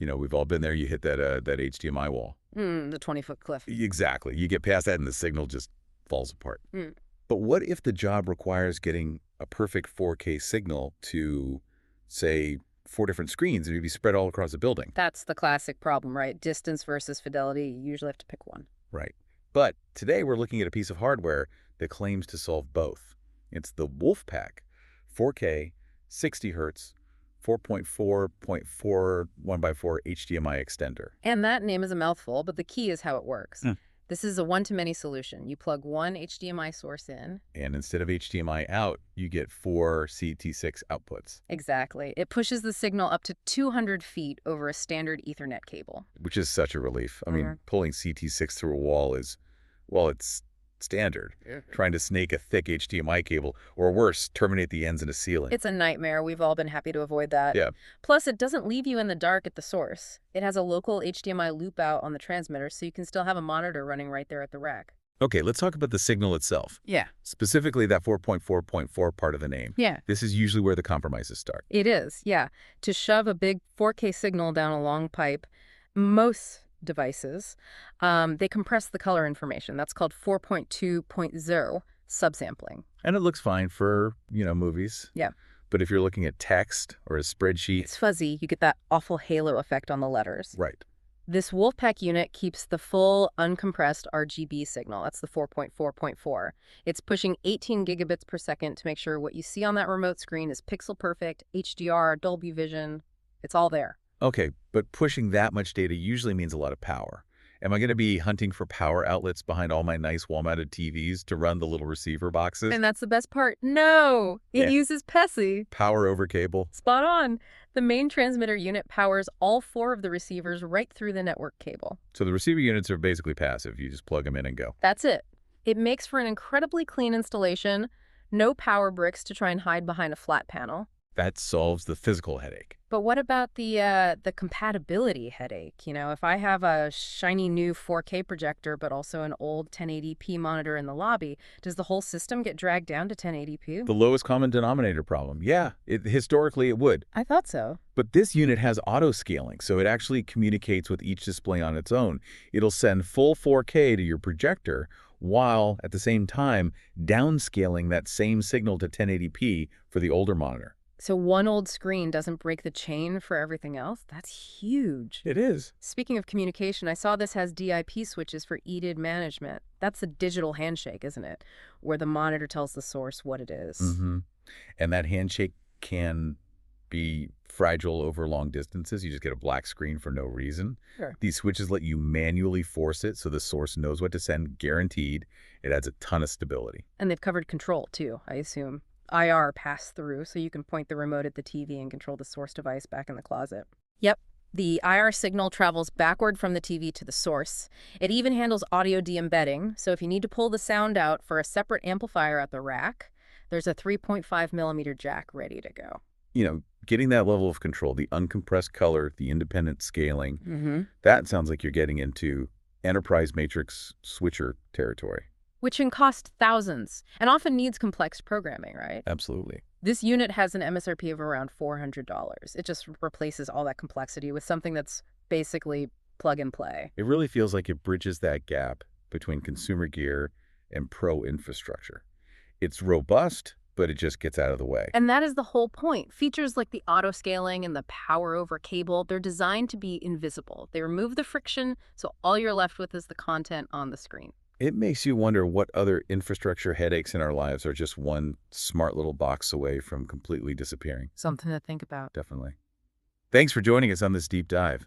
We've all been there. You hit that HDMI wall. The 20-foot cliff. Exactly. You get past that and the signal just falls apart. Mm. But what if the job requires getting a perfect 4K signal to, say, 4 different screens and maybe spread all across the building? That's the classic problem, right? Distance versus fidelity. You usually have to pick one. Right. But today we're looking at a piece of hardware that claims to solve both. It's the WolfPack 4K, 60 hertz, 4.4.4 1x4 HDMI extender. And that name is a mouthful, but the key is how it works. Hmm. This is a one-to-many solution. You plug one HDMI source in. And instead of HDMI out, you get 4 CAT6 outputs. Exactly. It pushes the signal up to 200 feet over a standard Ethernet cable. Which is such a relief. I mean, pulling CT6 through a wall is, well, it's standard. Yeah. Trying to snake a thick HDMI cable, or worse, terminate the ends in a ceiling. It's a nightmare. We've all been happy to avoid that. Yeah. Plus, it doesn't leave you in the dark at the source. It has a local HDMI loop out on the transmitter, so you can still have a monitor running right there at the rack. Okay, let's talk about the signal itself. Yeah. Specifically that 4.4.4 part of the name. Yeah. This is usually where the compromises start. It is, yeah. To shove a big 4K signal down a long pipe, most devices, they compress the color information. That's called 4.2.0 subsampling. And it looks fine for, movies. Yeah. But if you're looking at text or a spreadsheet... It's fuzzy. You get that awful halo effect on the letters. Right. This WolfPack unit keeps the full uncompressed RGB signal. That's the 4.4.4. It's pushing 18 gigabits per second to make sure what you see on that remote screen is pixel perfect, HDR, Dolby Vision. It's all there. Okay, but pushing that much data usually means a lot of power. Am I going to be hunting for power outlets behind all my nice wall-mounted TVs to run the little receiver boxes? And that's the best part. No! It uses PESI. Power over cable. Spot on. The main transmitter unit powers all 4 of the receivers right through the network cable. So the receiver units are basically passive. You just plug them in and go. That's it. It makes for an incredibly clean installation. No power bricks to try and hide behind a flat panel. That solves the physical headache. But what about the compatibility headache? If I have a shiny new 4K projector, but also an old 1080p monitor in the lobby, does the whole system get dragged down to 1080p? The lowest common denominator problem. Yeah, historically it would. I thought so. But this unit has auto-scaling, so it actually communicates with each display on its own. It'll send full 4K to your projector, while at the same time downscaling that same signal to 1080p for the older monitor. So one old screen doesn't break the chain for everything else? That's huge. It is. Speaking of communication, I saw this has DIP switches for EDID management. That's a digital handshake, isn't it? Where the monitor tells the source what it is. Mm-hmm. And that handshake can be fragile over long distances. You just get a black screen for no reason. Sure. These switches let you manually force it so the source knows what to send, guaranteed. It adds a ton of stability. And they've covered control, too, I assume. IR pass-through, so you can point the remote at the TV and control the source device back in the closet. Yep, the IR signal travels backward from the TV to the source. It even handles audio de-embedding, so if you need to pull the sound out for a separate amplifier at the rack, there's a 3.5mm jack ready to go. Getting that level of control, the uncompressed color, the independent scaling, that sounds like you're getting into enterprise matrix switcher territory. Which can cost thousands and often needs complex programming, right? Absolutely. This unit has an MSRP of around $400. It just replaces all that complexity with something that's basically plug and play. It really feels like it bridges that gap between consumer gear and pro infrastructure. It's robust, but it just gets out of the way. And that is the whole point. Features like the auto-scaling and the power over cable, they're designed to be invisible. They remove the friction, so all you're left with is the content on the screen. It makes you wonder what other infrastructure headaches in our lives are just one smart little box away from completely disappearing. Something to think about. Definitely. Thanks for joining us on this deep dive.